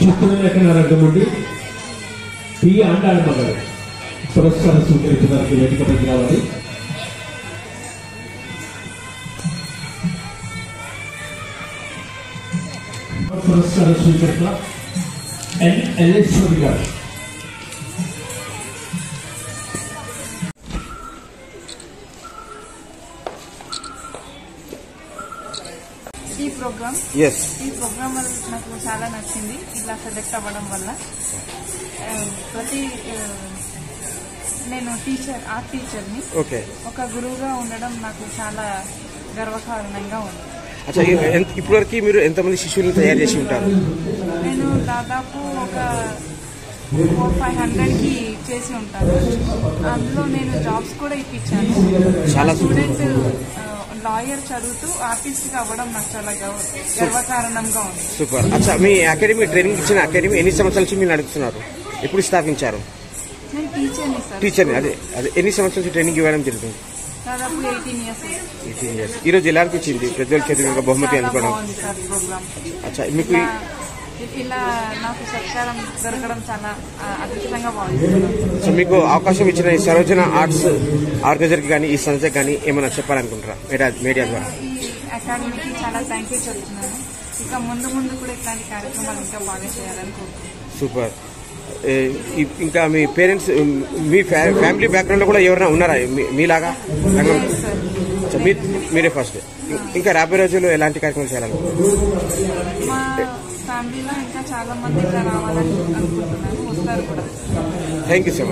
ಚಿತ್ರಲೇಖನ ರಂಗಮಂಡಿ P ಆಂಡಾಳ ಮಗಳು ಪುರಸ್ಕಾರ ಸ್ವೀಕರಿಸಿದಕ್ಕೆ ವೇದಿಕೆ ಬಗ್ಗೆ ರಾవాలి. పురస్కార స్వీకర్త ఎల్లేశ్వరి గారు. ఈ ప్రోగ్రామ్ నాకు చాలా నచ్చింది. ఇలా సెలెక్ట్ అవ్వడం వల్ల నేను ఆర్ట్ టీచర్ని ఒక గురువుగా ఉండడం నాకు చాలా గర్వకారణంగా ఉంది. ఇప్పటివరకు మీరు ఎంతమంది శిష్యులను తయారు చేసి ఉంటారు? నేను దాదాపు ఒక 400-500కి చేసి ఉంటాను. అందులో నేను జాబ్స్ కూడా ఇప్పించాను. చాలా స్టూడెంట్ లాయర్ చదువుతూ ఆర్టిస్ట్ గా అవ్వడం నాకు చాలా గర్వకారణంగా ఉంది. సూపర్. అచ్చా, మీ అకాడమీ ట్రైనింగ్ ఇచ్చిన అకాడమీ ఎన్ని సంవత్సరాల నుంచి మీరు నడుపుతున్నారు? ఎప్పుడు స్థాపించారు? నేను టీచర్ని. అదే ఎన్ని సంవత్సరాల నుంచి ట్రైనింగ్ ఇవ్వడం జరుగుతుంది? దాదాపు 18 years. ఈ రోజు ఎలా అనిపించింది పెద్దల చేతి బహుమతి అందుకోవడం? అచ్చా, మీకు ఇలా నాకు సత్కారం దొరకడం చాలా అద్భుతంగా బాగుంది. సో మీకు అవకాశం ఇచ్చిన ఈ సరోజన ఆర్ట్స్ ఆర్గనైజర్ కి కానీ ఈ సంస్థకి కానీ ఏమైనా చెప్పాలనుకుంటారా మీడియా ద్వారా? ఈ అకాడమీకి చాలా థ్యాంక్ యూ చెప్తున్నాను. ఇంకా ముందు కూడా ఇట్లాంటి కార్యక్రమాలు ఇంకా బాగా చేయాలని కోరుకుంటున్నాను. సూపర్. ఇంకా మీ పేరెంట్స్, మీ ఫ్యామిలీ బ్యాక్గ్రౌండ్ లో కూడా ఎవరైనా ఉన్నారా మీలాగా? మీరే ఫస్ట్. ఇంకా రాబోయే రోజుల్లో ఎలాంటి కార్యక్రమాలు చేయాలనుకుంటున్నారు? మా ఫ్యామిలీలో ఇంకా చాలా మంది ఇలా రావాలని అనుకుంటున్నాను. వస్తారు కూడా. Thank you so much.